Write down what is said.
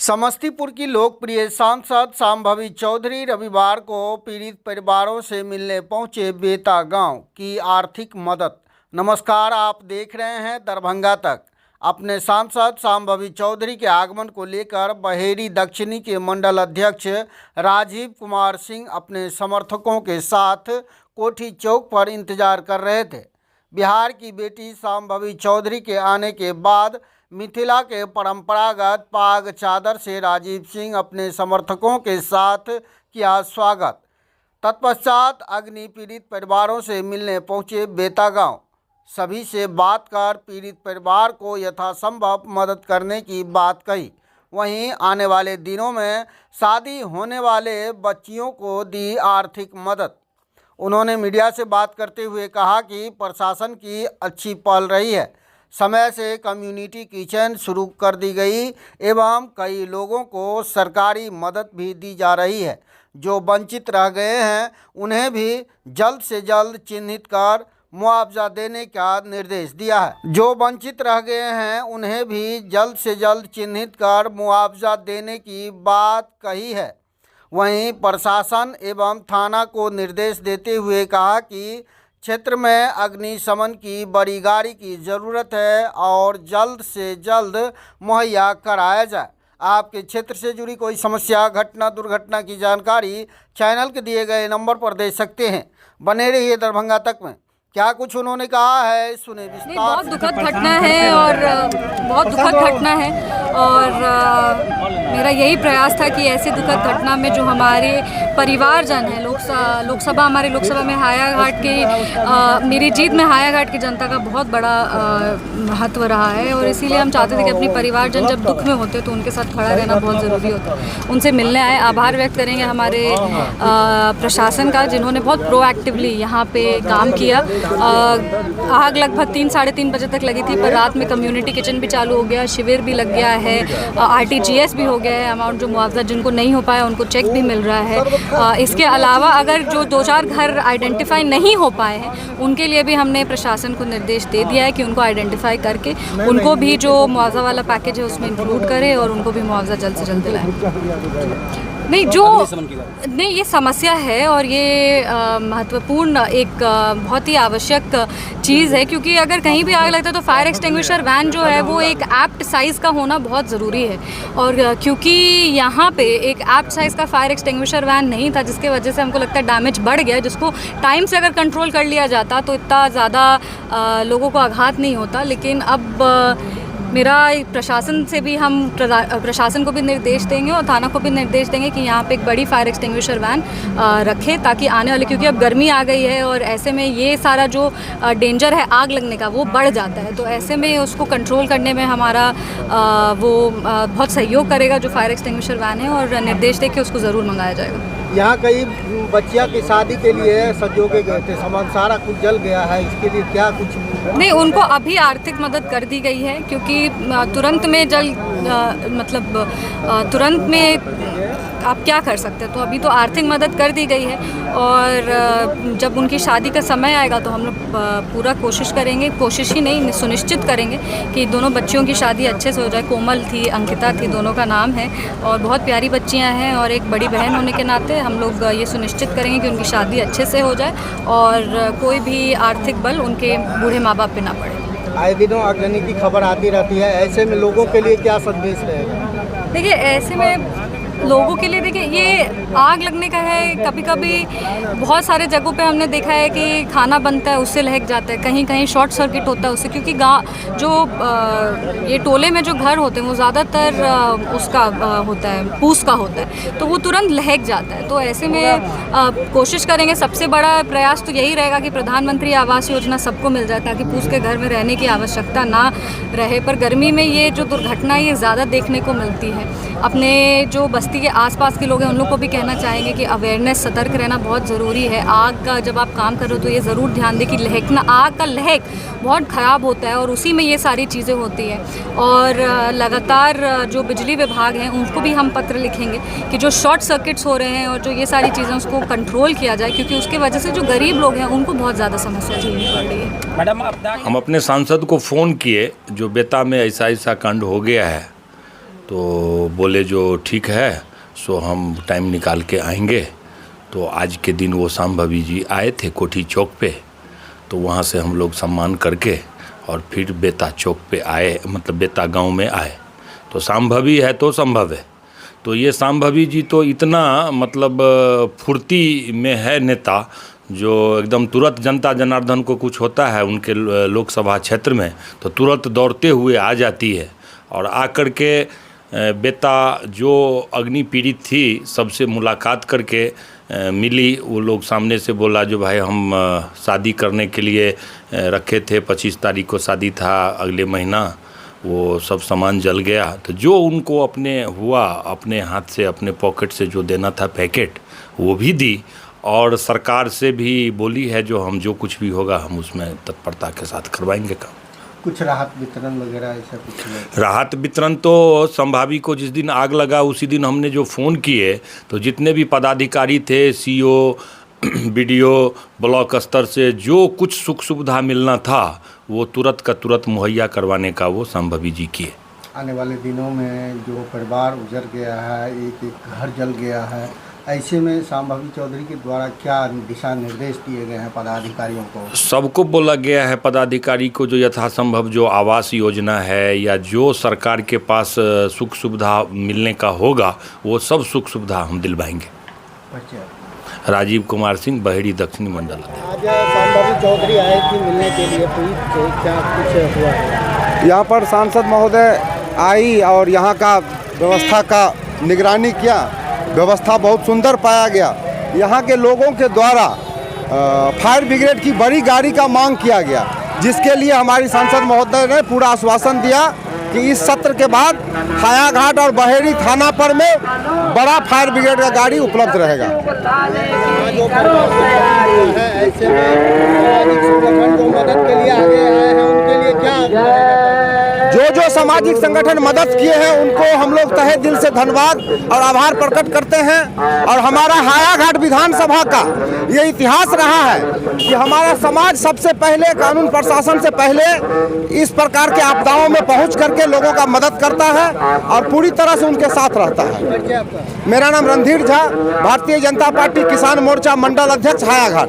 समस्तीपुर की लोकप्रिय सांसद शांभवी चौधरी रविवार को पीड़ित परिवारों से मिलने पहुंचे बेता गांव की आर्थिक मदद। नमस्कार, आप देख रहे हैं दरभंगा तक। अपने सांसद शांभवी चौधरी के आगमन को लेकर बहेड़ी दक्षिणी के मंडल अध्यक्ष राजीव कुमार सिंह अपने समर्थकों के साथ कोठी चौक पर इंतजार कर रहे थे। बिहार की बेटी शांभवी चौधरी के आने के बाद मिथिला के परंपरागत पाग चादर से राजीव सिंह अपने समर्थकों के साथ किया स्वागत। तत्पश्चात अग्नि पीड़ित परिवारों से मिलने पहुंचे बेता गांव। सभी से बात कर पीड़ित परिवार को यथासंभव मदद करने की बात कही। वहीं आने वाले दिनों में शादी होने वाले बच्चियों को दी आर्थिक मदद। उन्होंने मीडिया से बात करते हुए कहा कि प्रशासन की अच्छी पहल रही है। समय से कम्युनिटी किचन शुरू कर दी गई एवं कई लोगों को सरकारी मदद भी दी जा रही है। जो वंचित रह गए हैं उन्हें भी जल्द से जल्द चिन्हित कर मुआवजा देने का निर्देश दिया है। जो वंचित रह गए हैं उन्हें भी जल्द से जल्द चिन्हित कर मुआवजा देने की बात कही है। वहीं प्रशासन एवं थाना को निर्देश देते हुए कहा कि क्षेत्र में अग्निशमन की बड़ी गाड़ी की ज़रूरत है और जल्द से जल्द मुहैया कराया जाए। आपके क्षेत्र से जुड़ी कोई समस्या, घटना, दुर्घटना की जानकारी चैनल के दिए गए नंबर पर दे सकते हैं। बने रहिए दरभंगा तक में। क्या कुछ उन्होंने कहा है सुने विस्तार। बहुत दुखद घटना है और बहुत दुखद घटना है और मेरा यही प्रयास था कि ऐसी दुखद घटना में जो हमारे परिवारजन हैं, लोकसभा हमारे लोकसभा में हायाघाट के मेरी जीत में हायाघाट की जनता का बहुत बड़ा महत्व रहा है और इसीलिए हम चाहते थे कि अपने परिवारजन जब दुख में होते तो उनके साथ खड़ा रहना बहुत ज़रूरी होता है। उनसे मिलने आए। आभार व्यक्त करेंगे हमारे प्रशासन का, जिन्होंने बहुत प्रोएक्टिवली यहाँ पे काम किया। आग लगभग 3-3:30 बजे तक लगी थी, पर रात में कम्युनिटी किचन भी चालू हो गया, शिविर भी लग गया है, RTGS भी हो गया है। अमाउंट जो मुआवजा जिनको नहीं हो पाया उनको चेक भी मिल रहा है। इसके अलावा अगर जो 2-4 घर आइडेंटिफाई नहीं हो पाए हैं उनके लिए भी हमने प्रशासन को निर्देश दे दिया है कि उनको आइडेंटिफाई करके उनको भी जो मुआवजा वाला पैकेज है उसमें इंक्लूड करें और उनको भी मुआवजा जल्द से जल्द दिलाएं। नहीं, ये समस्या है और ये महत्वपूर्ण एक बहुत ही आवश्यक चीज़ है, क्योंकि अगर कहीं भी आग लगता है तो फायर एक्सटिंग्विशर वैन जो है वो एक एप्ट साइज़ का होना बहुत ज़रूरी है। और क्योंकि यहाँ पे एक एप्ट साइज़ का फायर एक्सटिंग्विशर वैन नहीं था, जिसके वजह से हमको लगता है डैमेज बढ़ गया, जिसको टाइम से अगर कंट्रोल कर लिया जाता तो इतना ज़्यादा लोगों को आघात नहीं होता। लेकिन अब मेरा प्रशासन से भी हम प्रशासन को भी निर्देश देंगे और थाना को भी निर्देश देंगे कि यहाँ पे एक बड़ी फायर एक्सटिंग्विशर वैन रखें, ताकि आने वाले, क्योंकि अब गर्मी आ गई है और ऐसे में ये सारा जो डेंजर है आग लगने का वो बढ़ जाता है। तो ऐसे में उसको कंट्रोल करने में हमारा वो बहुत सहयोग करेगा जो फायर एक्सटिंग्विशर वैन है, और निर्देश दे के उसको ज़रूर मंगाया जाएगा। यहाँ कई बच्चियाँ की शादी के लिए संजोगे गए थे, सामान सारा कुछ जल गया है, इसके लिए क्या कुछ नहीं? उनको अभी आर्थिक मदद कर दी गई है, क्योंकि तुरंत में तुरंत में आप क्या कर सकते हैं, तो अभी तो आर्थिक मदद कर दी गई है। और जब उनकी शादी का समय आएगा तो हम लोग पूरा कोशिश करेंगे, कोशिश ही नहीं सुनिश्चित करेंगे कि दोनों बच्चियों की शादी अच्छे से हो जाए। कोमल थी, अंकिता थी, दोनों का नाम है और बहुत प्यारी बच्चियां हैं और एक बड़ी बहन होने के नाते हम लोग ये सुनिश्चित करेंगे कि उनकी शादी अच्छे से हो जाए और कोई भी आर्थिक बल उनके बूढ़े माँ बाप पे ना पड़े। आए दिनों आगजनी की खबर आती रहती है, ऐसे में लोगों के लिए क्या संदेश रहेगा? देखिए, ऐसे में लोगों के लिए, देखिए, ये आग लगने का है। कभी कभी बहुत सारे जगहों पे हमने देखा है कि खाना बनता है उससे लहक जाता है, कहीं कहीं शॉर्ट सर्किट होता है उससे, क्योंकि ये टोले में जो घर होते हैं वो ज़्यादातर उसका होता है, पूस का होता है, तो वो तुरंत लहक जाता है। तो ऐसे में कोशिश करेंगे, सबसे बड़ा प्रयास तो यही रहेगा कि प्रधानमंत्री आवास योजना सबको मिल जाए, ताकि पूस के घर में रहने की आवश्यकता ना रहे। पर गर्मी में ये जो दुर्घटना ये ज़्यादा देखने को मिलती है। अपने जो बस्ती के आसपास के लोग हैं उन लोग को भी कहना चाहेंगे कि अवेयरनेस, सतर्क रहना बहुत ज़रूरी है। आग का जब आप काम कर रहे हो तो ये ज़रूर ध्यान दें कि लहकना, आग का लहक बहुत ख़राब होता है और उसी में ये सारी चीज़ें होती हैं। और लगातार जो बिजली विभाग हैं उनको भी हम पत्र लिखेंगे कि जो शॉर्ट सर्किट्स हो रहे हैं और जो ये सारी चीज़ें उसको कंट्रोल किया जाए, क्योंकि उसकी वजह से जो गरीब लोग हैं उनको बहुत ज़्यादा समस्या झेलनी पड़ रही है। मैडम, हम अपने सांसद को फ़ोन किए, जो बेता में ऐसा कांड हो गया है, तो बोले जो ठीक है सो हम टाइम निकाल के आएंगे। तो आज के दिन वो शांभवी जी आए थे कोठी चौक पे, तो वहाँ से हम लोग सम्मान करके और फिर बेता चौक पे आए, मतलब बेता गांव में आए। तो शांभवी है तो संभव है। तो ये शांभवी जी तो इतना मतलब फुर्ती में है नेता, जो एकदम तुरंत जनता जनार्दन को कुछ होता है उनके लोकसभा क्षेत्र में तो तुरंत दौड़ते हुए आ जाती है और आकर के बेता जो अग्नि पीड़ित थी सबसे मुलाकात करके मिली। वो लोग सामने से बोला जो भाई हम शादी करने के लिए रखे थे, 25 तारीख को शादी था अगले महीना, वो सब सामान जल गया। तो जो उनको अपने हुआ अपने हाथ से अपने पॉकेट से जो देना था पैकेट वो भी दी और सरकार से भी बोली है जो हम जो कुछ भी होगा हम उसमें तत्परता के साथ करवाएंगे काम। कुछ राहत वितरण वगैरह ऐसा कुछ नहीं? राहत वितरण तो संभावी को जिस दिन आग लगा उसी दिन हमने जो फ़ोन किए तो जितने भी पदाधिकारी थे, सीओ, बीडीओ, ब्लॉक स्तर से जो कुछ सुख सुविधा मिलना था वो तुरंत का तुरंत मुहैया करवाने का वो संभावी जी किए। आने वाले दिनों में जो परिवार उजड़ गया है, एक एक घर जल गया है, ऐसे में शांभवी चौधरी के द्वारा क्या दिशा निर्देश दिए गए हैं पदाधिकारियों को? सबको बोला गया है पदाधिकारी को जो यथासंभव जो आवास योजना है या जो सरकार के पास सुख सुविधा मिलने का होगा वो सब सुख सुविधा हम दिलवाएंगे। राजीव कुमार सिंह, बहेड़ी दक्षिणी मंडल। आज शांभवी चौधरी आए थी मिलने के लिए, क्या कुछ हुआ है? यहाँ पर सांसद महोदय आई और यहाँ का व्यवस्था का निगरानी किया। व्यवस्था बहुत सुंदर पाया गया। यहाँ के लोगों के द्वारा फायर ब्रिगेड की बड़ी गाड़ी का मांग किया गया, जिसके लिए हमारी सांसद महोदय ने पूरा आश्वासन दिया कि इस सत्र के बाद हायाघाट और बहेड़ी थाना पर में बड़ा फायर ब्रिगेड का गाड़ी उपलब्ध रहेगा। जो ऐसे में जो मदद के लिए आगे आए हैं उनके लिए क्या जो सामाजिक संगठन मदद किए हैं उनको हम लोग तहे दिल से धन्यवाद और आभार प्रकट करते हैं। और हमारा हायाघाट विधानसभा का ये इतिहास रहा है कि हमारा समाज सबसे पहले कानून प्रशासन से पहले इस प्रकार के आपदाओं में पहुंच करके लोगों का मदद करता है और पूरी तरह से उनके साथ रहता है। मेरा नाम रणधीर झा, भारतीय जनता पार्टी किसान मोर्चा मंडल अध्यक्ष हायाघाट।